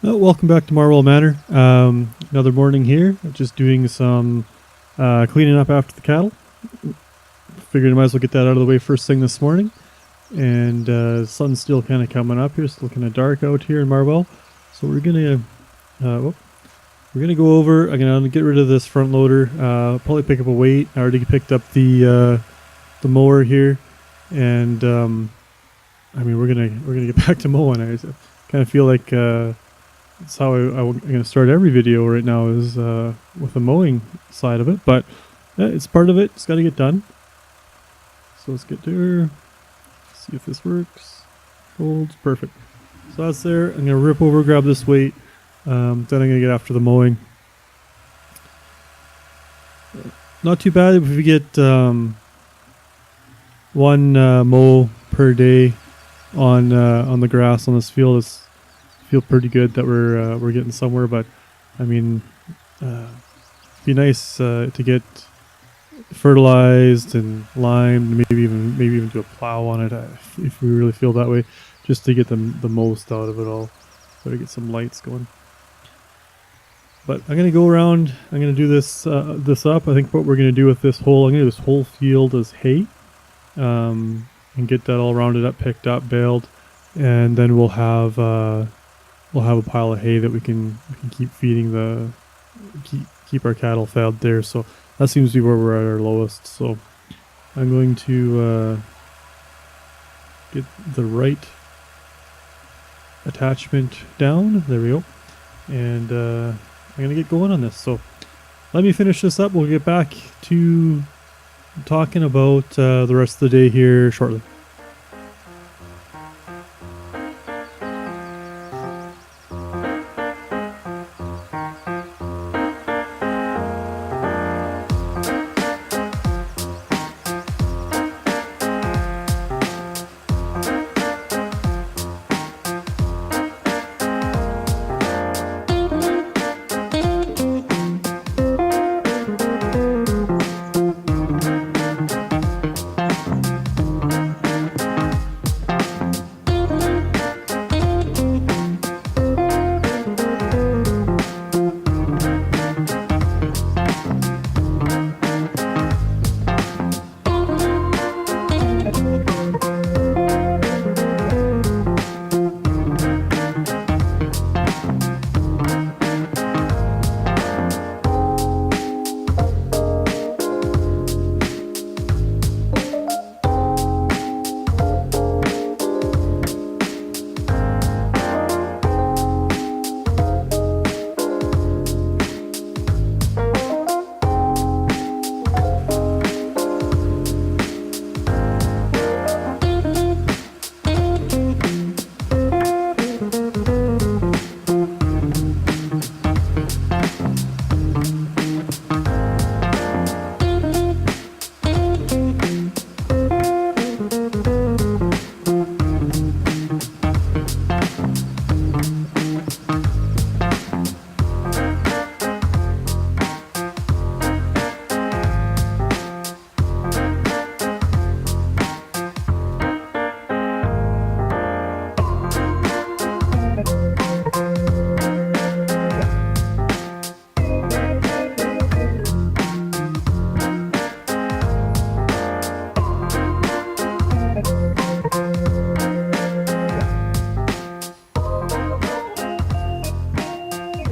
Welcome back to Marwell Manor. Another morning here, just doing some cleaning up after the cattle. Figured I might as well get that out of the way first thing this morning. And sun's still kind of coming up here. Still kind of dark out here in Marwell. So we're gonna go over. I'm gonna get rid of this front loader. Probably pick up a weight. I already picked up the mower here, and I mean we're gonna get back to mowing. I kind of feel like that's how I'm going to start every video right now, is with the mowing side of it. But it's part of it. It's got to get done. So let's get there. See if this works. Holds. Perfect. So that's there. I'm going to rip over, grab this weight. Then I'm going to get after the mowing. Not too bad if we get one mow per day on the grass on this field. It's feel pretty good that we're getting somewhere, but I mean, it'd be nice to get fertilized and limed, maybe even do a plow on it if we really feel that way, just to get the most out of it all. Better get some lights going. But I'm gonna go around. I'm gonna do this up. I think what we're gonna do with this whole, I'm gonna do this whole field as hay, and get that all rounded up, picked up, baled, and then we'll have a pile of hay that we can keep feeding keep our cattle fed there. So that seems to be where we're at our lowest. So I'm going to get the right attachment down. There we go. And I'm going to get going on this. So let me finish this up. We'll get back to talking about the rest of the day here shortly.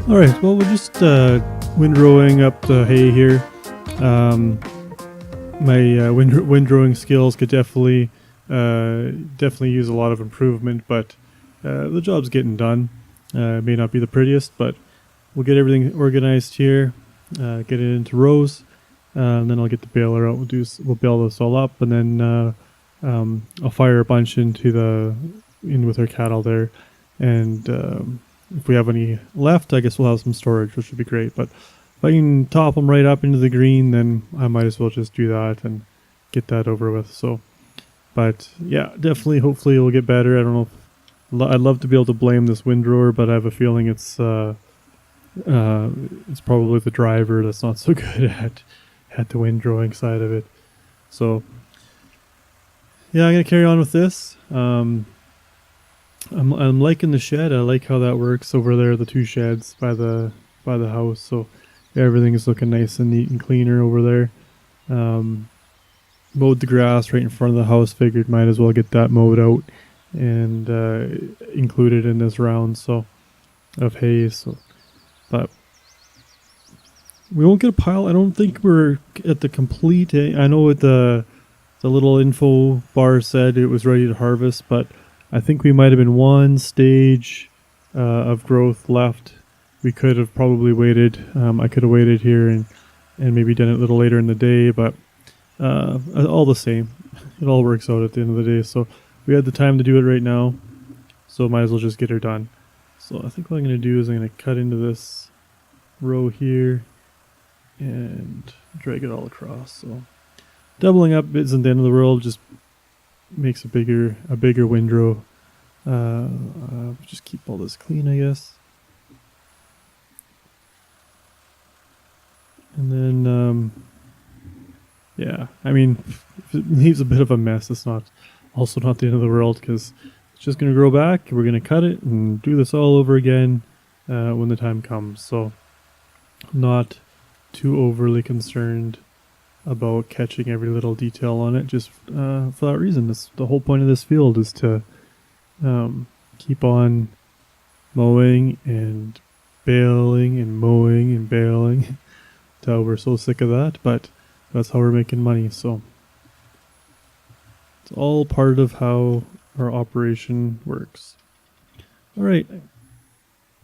Alright, well, we're just windrowing up the hay here. My windrowing skills could definitely use a lot of improvement, but the job's getting done. It may not be the prettiest, but we'll get everything organized here, get it into rows, and then I'll get the baler out. We'll bale this all up, and then I'll fire a bunch in with our cattle there, and if we have any left, I guess we'll have some storage, which would be great. But if I can top them right up into the green, then I might as well just do that and get that over with. So, but yeah, definitely, hopefully it'll get better. I don't know. I'd love to be able to blame this windrower, but I have a feeling it's probably the driver that's not so good at the windrowing side of it. So yeah, I'm gonna carry on with this. I'm liking the shed. I like how that works over there. The two sheds by the house. So everything is looking nice and neat and cleaner over there. Mowed the grass right in front of the house. Figured might as well get that mowed out and included in this round of hay. So, but we won't get a pile. I don't think we're at the complete. I know what the little info bar said it was ready to harvest, but I think we might have been one stage of growth left. We could have probably waited. I could have waited here and maybe done it a little later in the day, but all the same, it all works out at the end of the day. So we had the time to do it right now, so might as well just get her done. So I think what I'm going to do is I'm going to cut into this row here and drag it all across. So doubling up isn't the end of the world, just makes a bigger windrow. Just keep all this clean, I guess. And then, yeah, I mean, if it leaves a bit of a mess, it's also not the end of the world, because it's just going to grow back. We're going to cut it and do this all over again when the time comes. So not too overly concerned about catching every little detail on it, just for that reason. The whole point of this field is to keep on mowing and baling and mowing and baling until we're so sick of that, but that's how we're making money. So it's all part of how our operation works. All right,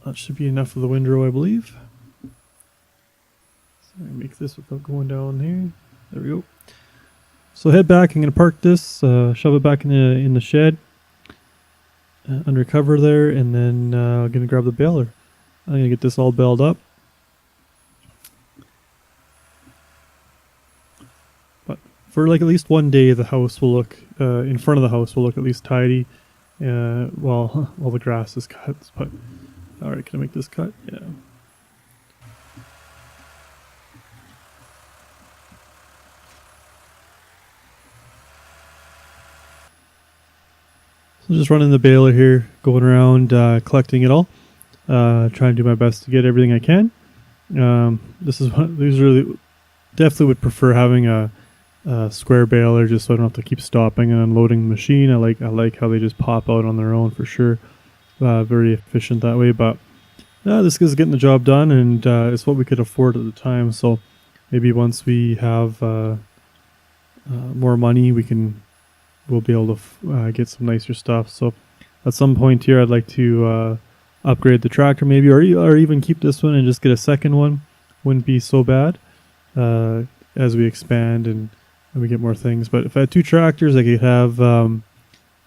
that should be enough of the windrow, I believe. So I make this without going down here. There we go. So head back. I'm going to park this, shove it back in the shed under cover there, and then I'm going to grab the baler. I'm going to get this all baled up. But for like at least one day, the house will look, in front of the house will look at least tidy while the grass is cut. But all right, can I make this cut? Yeah. So just running the baler here, going around collecting it all, trying to do my best to get everything I can. These really definitely would prefer having a square baler, just so I don't have to keep stopping and unloading the machine. I like how they just pop out on their own for sure. Very efficient that way. But this is getting the job done, and it's what we could afford at the time. So maybe once we have more money, we'll be able to get some nicer stuff. So at some point here, I'd like to upgrade the tractor maybe, or even keep this one and just get a second one. Wouldn't be so bad as we expand and we get more things. But if I had two tractors, I could have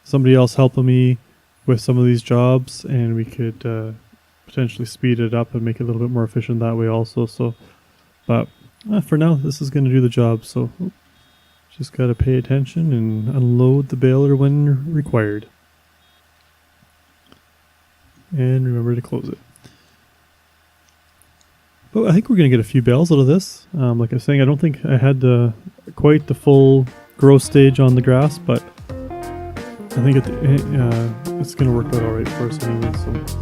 somebody else helping me with some of these jobs, and we could potentially speed it up and make it a little bit more efficient that way also. So, but for now, this is going to do the job. So just got to pay attention and unload the baler when required. And remember to close it. But I think we're going to get a few bales out of this. Like I was saying, I don't think I had quite the full growth stage on the grass, but I think it's going to work out all right for us anyway. So.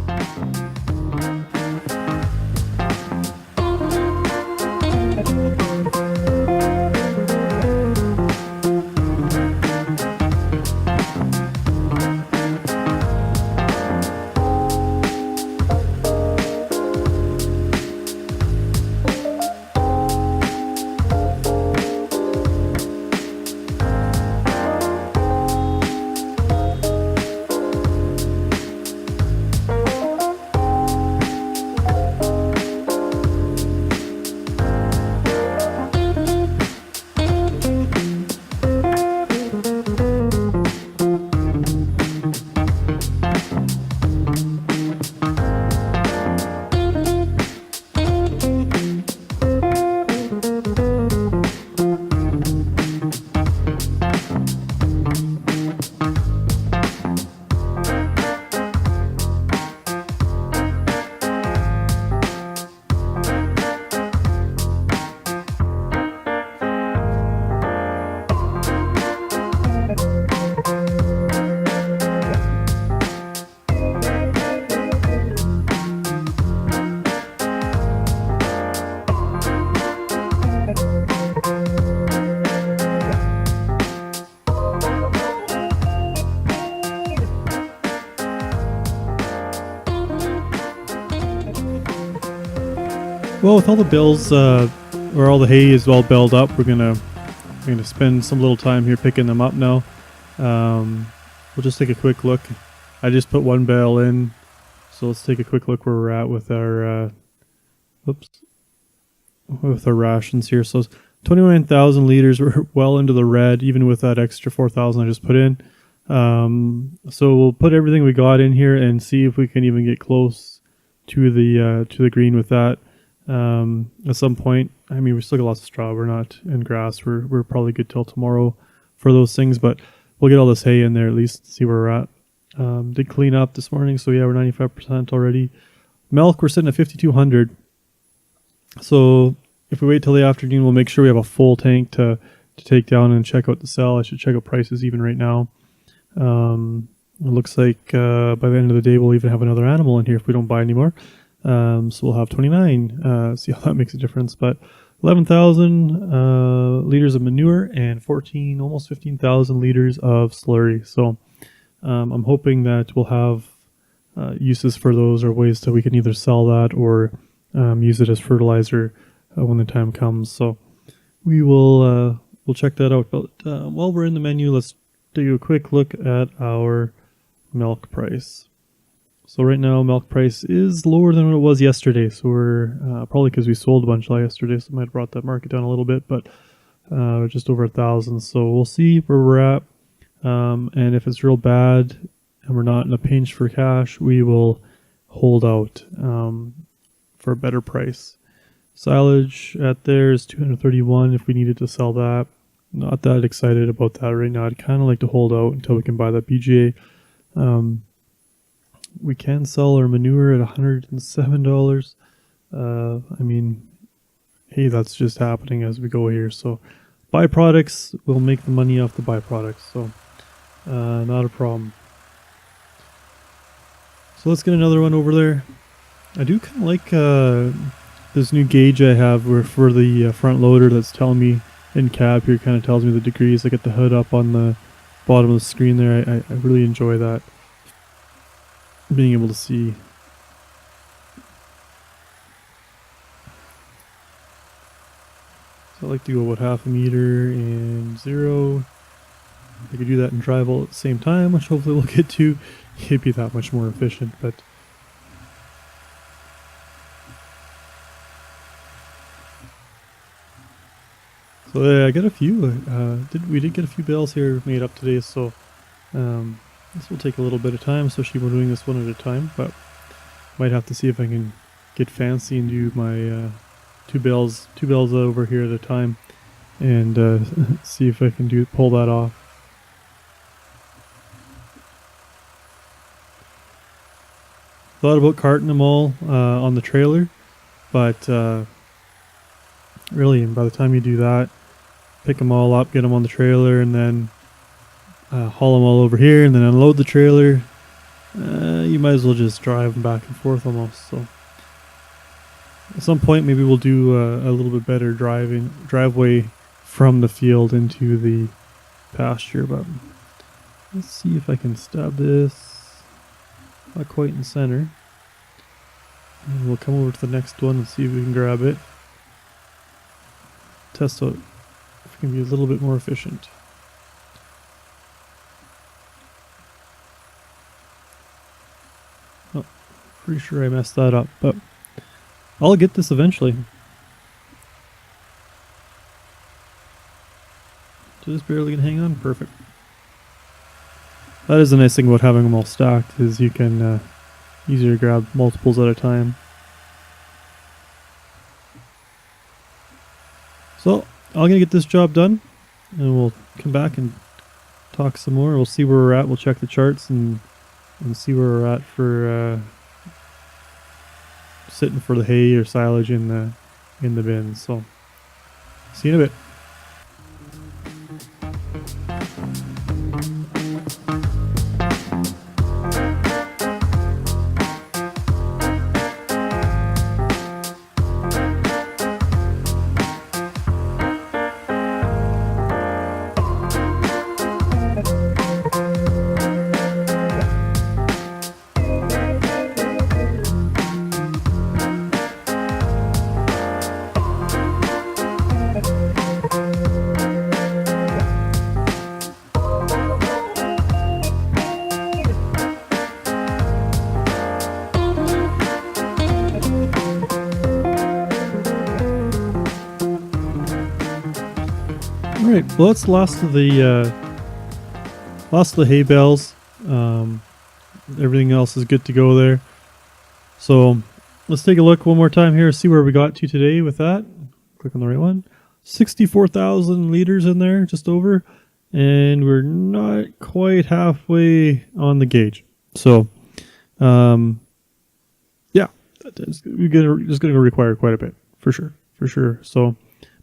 Well, with all the bales, or all the hay is all baled up, we're gonna spend some little time here picking them up now. We'll just take a quick look. I just put one bale in, so let's take a quick look where we're at with our with our rations here. So 29,000 liters. We're well into the red, even with that extra 4,000 I just put in. So we'll put everything we got in here and see if we can even get close to the green with that. At some point, I mean, we still got lots of straw. We're not in grass. We're probably good till tomorrow for those things, but we'll get all this hay in there at least, see where we're at. Did clean up this morning, so yeah, we're 95% already. Milk, we're sitting at 5,200. So if we wait till the afternoon, we'll make sure we have a full tank to take down and check out the cell. I should check out prices even right now. It looks like by the end of the day, we'll even have another animal in here if we don't buy any more. So we'll have 29. See how that makes a difference. But 11,000 liters of manure and almost 15,000 liters of slurry. So I'm hoping that we'll have uses for those, or ways that we can either sell that or use it as fertilizer when the time comes. So we'll check that out. But while we're in the menu, let's do a quick look at our milk price. So right now, milk price is lower than what it was yesterday. So we're probably because we sold a bunch yesterday, so it might have brought that market down a little bit, but just over 1,000. So we'll see where we're at. And if it's real bad and we're not in a pinch for cash, we will hold out for a better price. Silage at there is 231 if we needed to sell that. Not that excited about that right now. I'd kind of like to hold out until we can buy that BGA. We can sell our manure at $107. I mean, hey, that's just happening as we go here. So byproducts, we'll make the money off the byproducts. So not a problem. So let's get another one over there. I do kind of like this new gauge I have for the front loader that's telling me in cab here, kind of tells me the degrees. I get the hood up on the bottom of the screen there. I really enjoy that. Being able to see. So I like to go about half a meter and 0. I could do that and drive all at the same time, which hopefully we'll get to. It'd be that much more efficient, but so I got a few. We did get a few bales here made up today, so this will take a little bit of time, especially when we're doing this one at a time, but might have to see if I can get fancy and do my two bales over here at a time, and see if I can pull that off. Thought about carting them all on the trailer, but really, by the time you do that, pick them all up, get them on the trailer, and then haul them all over here, and then unload the trailer. You might as well just drive them back and forth almost. So at some point, maybe we'll do a little bit better driveway from the field into the pasture. But let's see if I can stab this. Not quite in center. And we'll come over to the next one and see if we can grab it. Test out if we can be a little bit more efficient. Oh, pretty sure I messed that up, but I'll get this eventually. Just barely gonna hang on. Perfect. That is the nice thing about having them all stacked, is you can easier grab multiples at a time. So I'm gonna get this job done, and we'll come back and talk some more. We'll see where we're at. We'll check the charts and see where we're at for sitting for the hay or silage in the bin. So see you in a bit. right, well that's the last of the hay bales. Everything else is good to go there. So let's take a look one more time here, see where we got to today with that. Click on the right one. 64,000 liters in there, just over, and we're not quite halfway on the gauge. So, yeah, just going to require quite a bit for sure. So,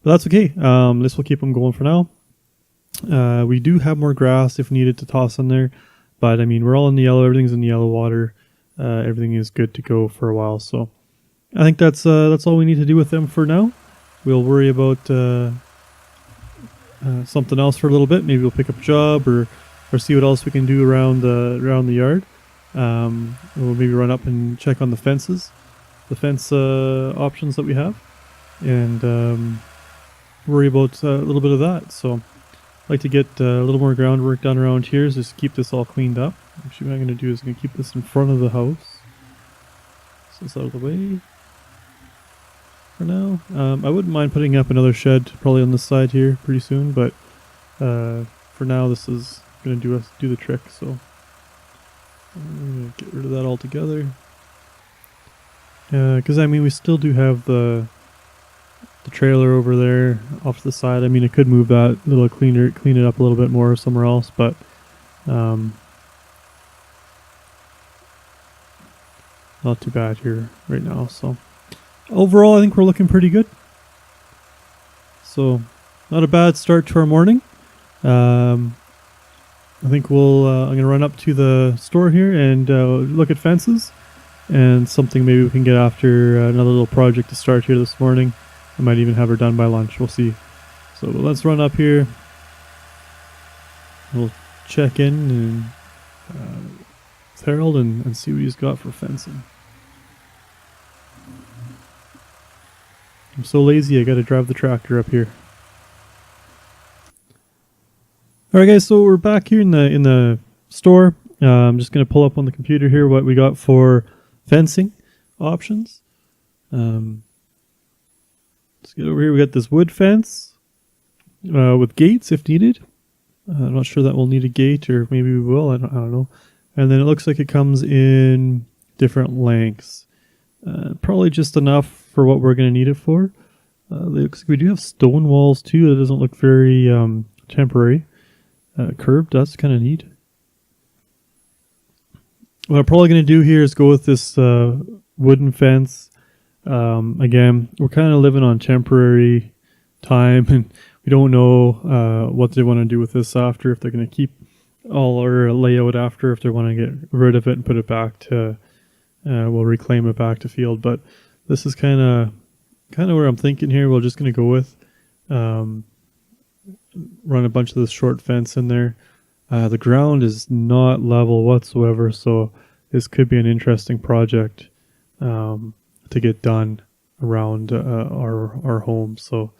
but that's okay. This will keep them going for now. We do have more grass if needed to toss in there, but I mean we're all in the yellow. Everything's in the yellow water. Everything is good to go for a while. So, I think that's all we need to do with them for now. We'll worry about something else for a little bit. Maybe we'll pick up a job or see what else we can do around the yard. We'll maybe run up and check on the fence options that we have, and worry about a little bit of that. So I'd like to get a little more groundwork done around here, so just keep this all cleaned up. Actually, what I'm going to do is going to keep this in front of the house, so it's out of the way for now. I wouldn't mind putting up another shed probably on this side here pretty soon, but for now this is going to do the trick. So I'm going to get rid of that altogether, because I mean we still do have the trailer over there off to the side. I mean I could move that a little, clean it up a little bit more somewhere else, but not too bad here right now. So overall, I think we're looking pretty good. So, not a bad start to our morning. I think I'm going to run up to the store here and look at fences, and something maybe we can get after another little project to start here this morning. I might even have her done by lunch. We'll see. So let's run up here. We'll check in and with Harold and see what he's got for fencing. I'm so lazy, I gotta drive the tractor up here. Alright guys, so we're back here in the store. I'm just gonna pull up on the computer here what we got for fencing options. Let's get over here. We got this wood fence with gates if needed. I'm not sure that we'll need a gate, or maybe we will, I don't know. And then it looks like it comes in different lengths. Probably just enough for what we're going to need it for. Looks like we do have stone walls too. That doesn't look very temporary. Curved, that's kind of neat. What I'm probably going to do here is go with this wooden fence. Again, we're kind of living on temporary time, and we don't know what they want to do with this after, if they're going to keep all our layout after, if they want to get rid of it and put it back to, we'll reclaim it back to field. But this is kind of where I'm thinking here. We're just going to go with run a bunch of this short fence in there. The ground is not level whatsoever, so this could be an interesting project to get done around our home. So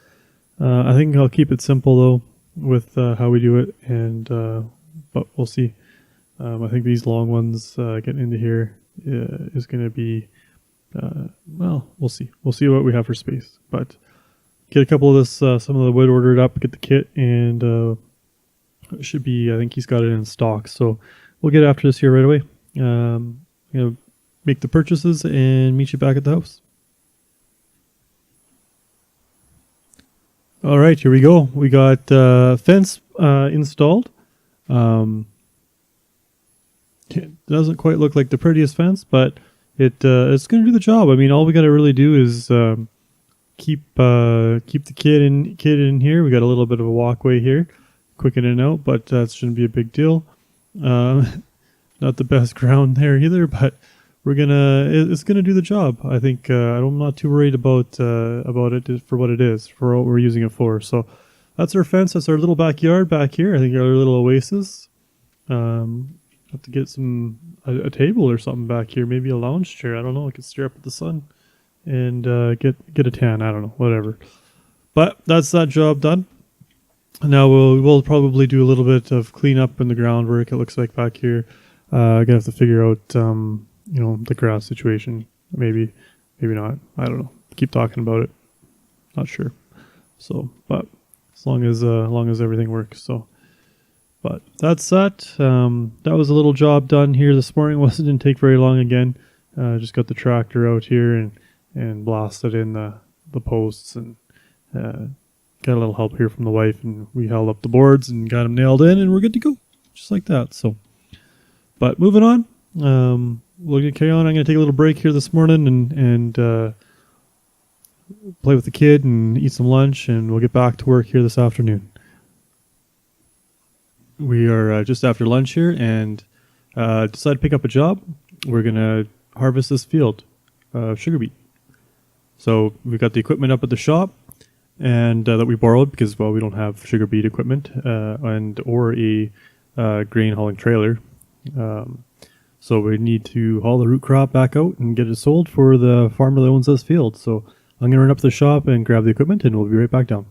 I think I'll keep it simple though with how we do it, and but we'll see. I think these long ones getting into here is going to be well, we'll see. We'll see what we have for space, but get a couple of this some of the wood ordered up, get the kit, and it should be, I think he's got it in stock, so we'll get after this here right away. Make the purchases and meet you back at the house. All right, here we go. We got fence installed. It doesn't quite look like the prettiest fence, but it's going to do the job. I mean, all we got to really do is keep the kid in here. We got a little bit of a walkway here, quick in and out, but that shouldn't be a big deal. Not the best ground there either, but it's gonna do the job. I think I'm not too worried about it for what it is, for what we're using it for. So that's our fence. That's our little backyard back here. I think our little oasis. Have to get a table or something back here, maybe a lounge chair. I don't know. I could stare up at the sun and get a tan. I don't know, whatever. But that's that job done. Now we'll probably do a little bit of cleanup in the groundwork. It looks like back here. I'm gonna have to figure out the grass situation. Maybe not. I don't know. Keep talking about it. Not sure. So, but as long as everything works. So, but that's that. That was a little job done here this morning. Didn't take very long again. Just got the tractor out here and blasted in the posts, and got a little help here from the wife, and we held up the boards and got them nailed in, and we're good to go, just like that. So, but moving on, we're gonna carry on. I'm gonna take a little break here this morning and play with the kid and eat some lunch, and we'll get back to work here this afternoon. We are just after lunch here, and decided to pick up a job. We're gonna harvest this field of sugar beet. So we've got the equipment up at the shop, and that we borrowed because, well, we don't have sugar beet equipment or a grain hauling trailer. So we need to haul the root crop back out and get it sold for the farmer that owns this field. So I'm going to run up to the shop and grab the equipment, and we'll be right back down.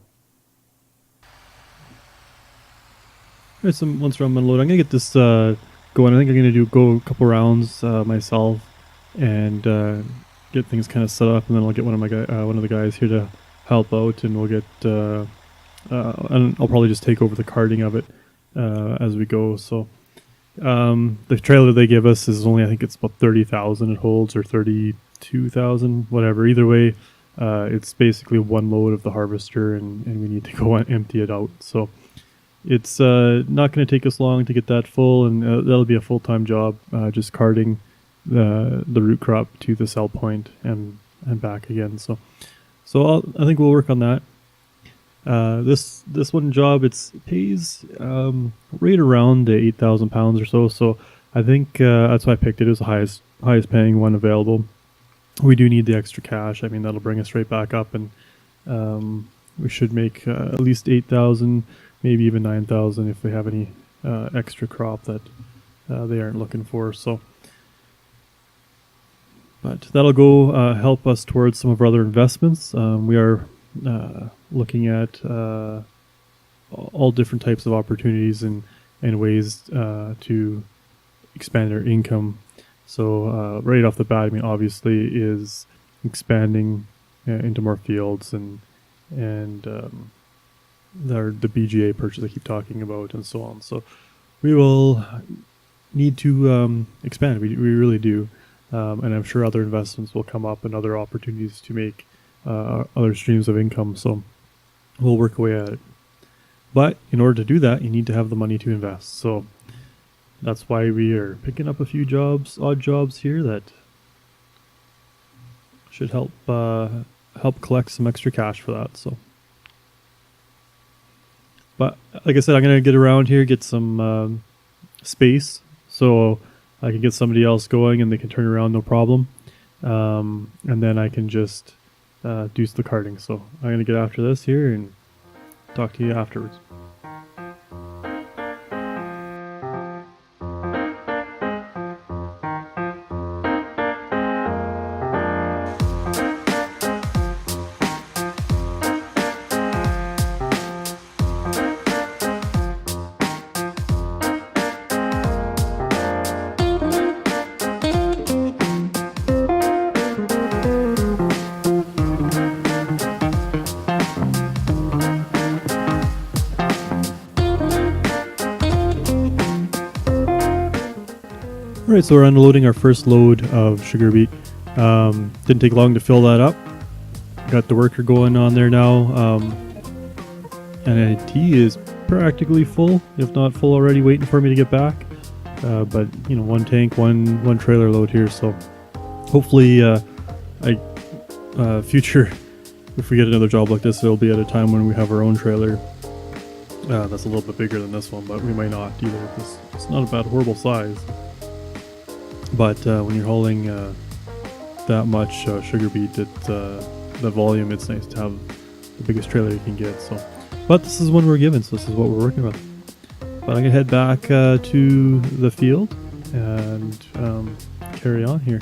All right, so once we're unloaded, I'm going to get this going. I think I'm going to go a couple rounds myself and get things kind of set up, and then I'll get one of the guys here to help out, and we'll get and I'll probably just take over the carting of it as we go. So the trailer they give us is only, I think it's about 30,000 it holds, or 32,000, whatever. Either way, it's basically one load of the harvester, and we need to go and empty it out. So it's not going to take us long to get that full, and that'll be a full-time job, just carting the root crop to the sell point and back again. So I think we'll work on that. This one job, it pays right around the 8,000 pounds or so. So I think that's why I picked it. It was the highest paying one available. We do need the extra cash. I mean, that'll bring us right back up, and we should make at least 8,000, maybe even 9,000 if we have any extra crop that they aren't looking for. So, but that'll go help us towards some of our other investments. We are looking at all different types of opportunities and ways to expand our income. So right off the bat, I mean, obviously, is expanding into more fields and the BGA purchase I keep talking about, and so on. So we will need to expand. We really do. And I'm sure other investments will come up and other opportunities to make other streams of income. So we'll work away at it. But in order to do that, you need to have the money to invest. So that's why we are picking up a few odd jobs here that should help collect some extra cash for that. So, but like I said, I'm gonna get around here, get some space, so I can get somebody else going and they can turn around no problem. And then I can just do the carting. So I'm going to get after this here and talk to you afterwards. Alright, so we're unloading our first load of sugar beet. Didn't take long to fill that up. Got the worker going on there now. And he is practically full, if not full already, waiting for me to get back. But you know, one tank, one trailer load here. So hopefully, future, if we get another job like this, it'll be at a time when we have our own trailer. That's a little bit bigger than this one, but we might not either. It's not a bad, horrible size. But when you're hauling that much sugar beet, the volume, it's nice to have the biggest trailer you can get. So, but this is one we're given, so this is what we're working with. But I'm gonna head back to the field and carry on here.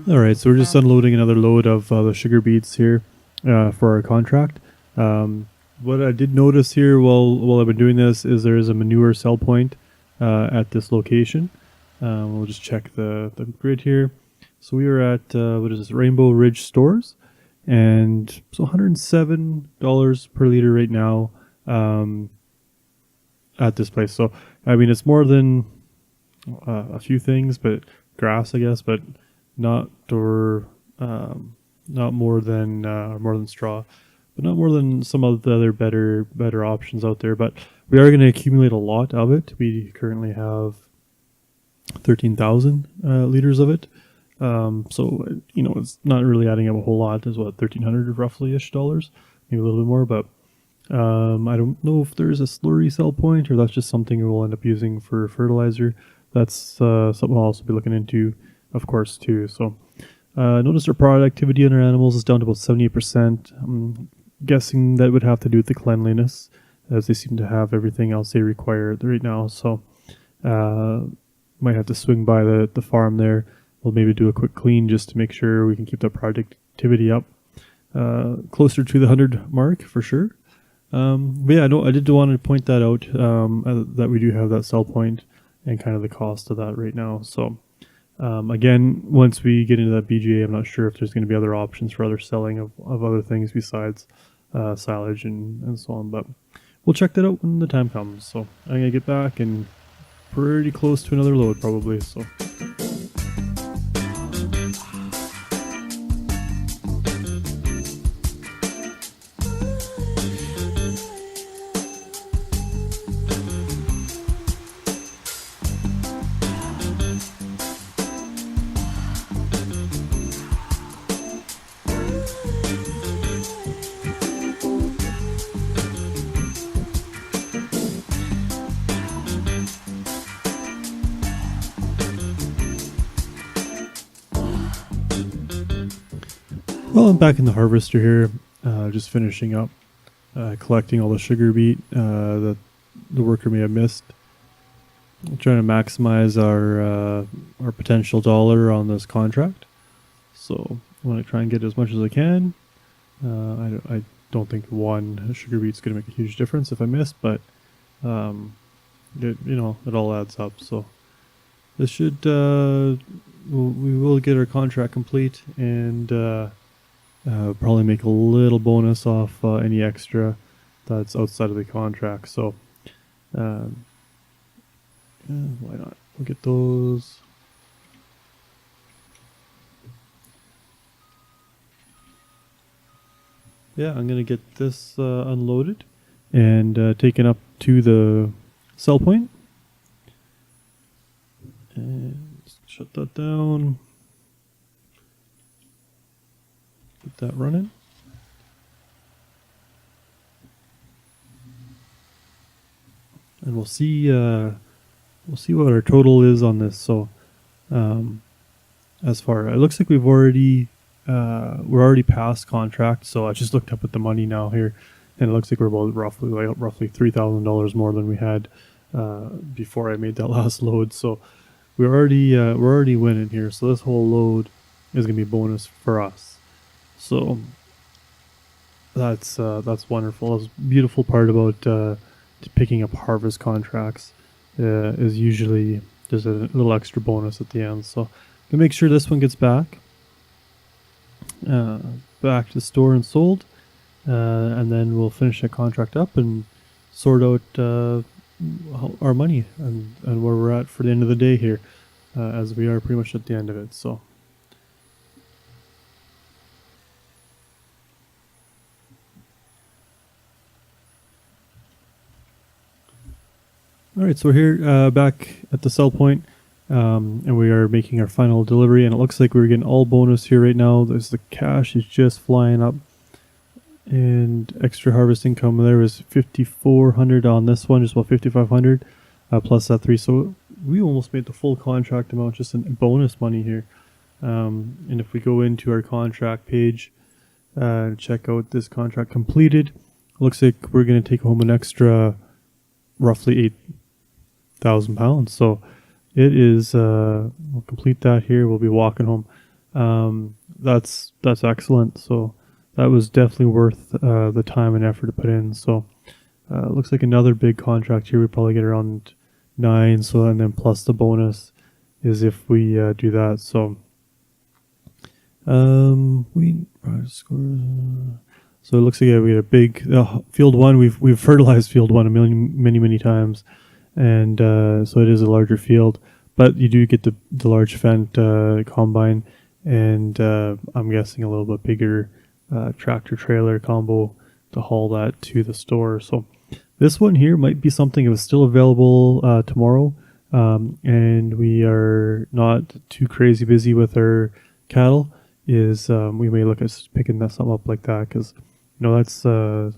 All right, so we're just unloading another load of the sugar beets here for our contract. What I did notice here while I've been doing this is there is a manure sell point at this location. We'll just check the grid here. So we are at what is this, Rainbow Ridge Stores, and so $107 per liter right now at this place. So I mean, it's more than a few things, but grass, I guess, but not more than straw, but not more than some of the other better options out there. But we are going to accumulate a lot of it. We currently have 13,000 liters of it. So it's not really adding up a whole lot. It's what, 1,300 roughly ish dollars, maybe a little bit more. But I don't know if there's a slurry sell point or that's just something we'll end up using for fertilizer. That's something I'll also be looking into, of course, too. So notice our productivity on our animals is down to about 78%. I'm guessing that would have to do with the cleanliness, as they seem to have everything else they require right now. So might have to swing by the farm there. We'll maybe do a quick clean just to make sure we can keep the productivity up closer to the 100 mark for sure. But yeah, I did want to point that out, that we do have that sell point and kind of the cost of that right now. So again, once we get into that BGA, I'm not sure if there's going to be other options for other selling of other things besides silage and so on. But we'll check that out when the time comes. So I'm going to get back and pretty close to another load probably. So. Well, I'm back in the harvester here, just finishing up collecting all the sugar beet that the worker may have missed. I'm trying to maximize our potential dollar on this contract. So I want to try and get as much as I can. I don't think one sugar beet's going to make a huge difference if I miss, but it all adds up. So this should we will get our contract complete and. Probably make a little bonus off any extra that's outside of the contract. So, why not? We'll get those. Yeah, I'm going to get this unloaded and taken up to the sell point. And shut that down. Get that running. And we'll see what our total is on this. So as far, it looks like we're already past contract. So I just looked up at the money now here, and it looks like we're about roughly $3,000 more than we had before I made that last load. So we're already winning here. So this whole load is gonna be bonus for us. So that's wonderful. That's the beautiful part about picking up harvest contracts is usually there's a little extra bonus at the end. So to make sure this one gets back to store and sold, and then we'll finish the contract up and sort out our money and where we're at for the end of the day here, as we are pretty much at the end of it. So. All right, so we're here back at the sell point, and we are making our final delivery, and it looks like we're getting all bonus here right now. There's the cash is just flying up, and extra harvest income there was $5,400 on this one, just about $5,500 plus that 3. So we almost made the full contract amount just in bonus money here. And if we go into our contract page and check out this contract completed, it looks like we're going to take home an extra roughly 8,000 pounds. So it is, we'll complete that here. We'll be walking home That's excellent. So that was definitely worth the time and effort to put in. So looks like another big contract here. We probably get around 9. So and then plus the bonus is if we do that. So we scores. So it looks like we had a big field 1. We've fertilized field 1 many times, and so it is a larger field. But you do get the large Fendt combine, and I'm guessing a little bit bigger tractor trailer combo to haul that to the store. So this one here might be something that was still available tomorrow, and we are not too crazy busy with our cattle. We may look at picking that something up like that, because that's 10,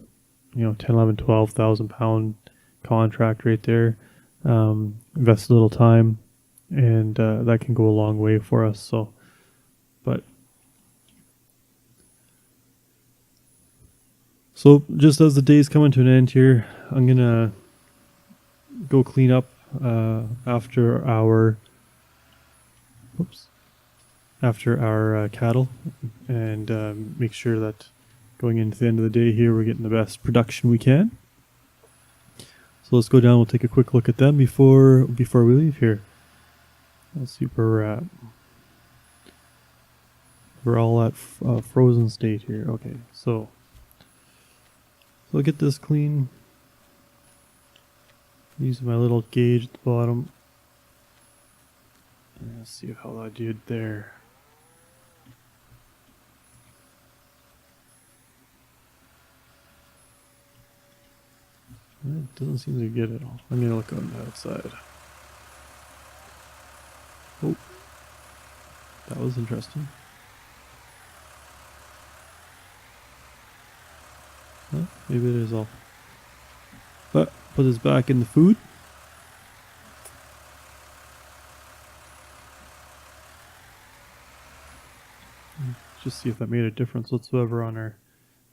11, 12,000 pound contract right there. Invest a little time, and that can go a long way for us. So, so just as the day's coming to an end here, I'm gonna go clean up after our cattle, and make sure that going into the end of the day here, we're getting the best production we can. So let's go down. We'll take a quick look at them before we leave here. Let's see where we're at. We're all at frozen state here. Okay, so I'll get this clean. Using my little gauge at the bottom. Let's see how I did there. It doesn't seem to get it all. I'm gonna look on the outside. Oh, that was interesting. Well, maybe it is all. But put this back in the food. Just see if that made a difference whatsoever on our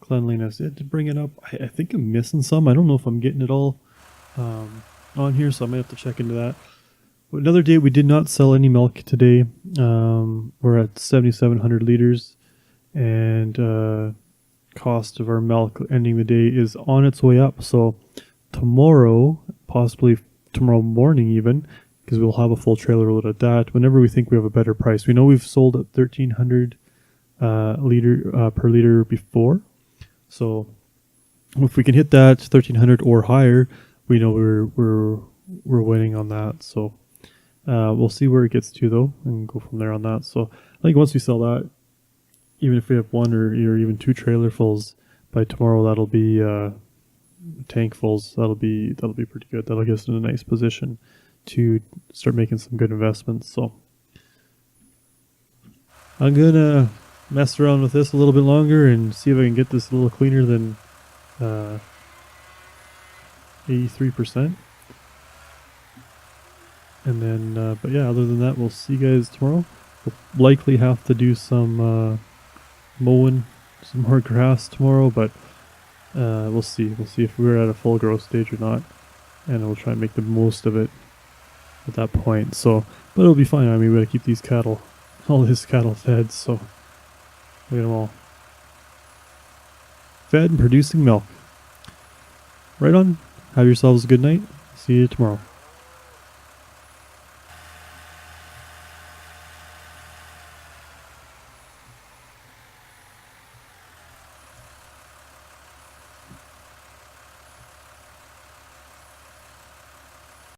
cleanliness. It to bring it up. I think I'm missing some. I don't know if I'm getting it all on here, so I might have to check into that. But another day, we did not sell any milk today. We're at 7,700 liters, and cost of our milk ending the day is on its way up. So tomorrow, possibly tomorrow morning even, because we'll have a full trailer load at that, whenever we think we have a better price. We know we've sold at 1,300 per liter before. So if we can hit that 1,300 or higher, we know we're winning on that. So we'll see where it gets to though, and go from there on that. So I think once we sell that, even if we have 1 or even 2 trailerfuls by tomorrow, that'll be tankfuls. That'll be pretty good. That'll get us in a nice position to start making some good investments. So I'm gonna mess around with this a little bit longer and see if I can get this a little cleaner than 83%. And then, but yeah, other than that, we'll see you guys tomorrow. We'll likely have to do some mowing, some more grass tomorrow, but we'll see. We'll see if we're at a full growth stage or not, and we'll try and make the most of it at that point. So, but it'll be fine. I mean, we gotta keep these cattle, all this cattle fed, so we get them all fed and producing milk. Right on. Have yourselves a good night. See you tomorrow.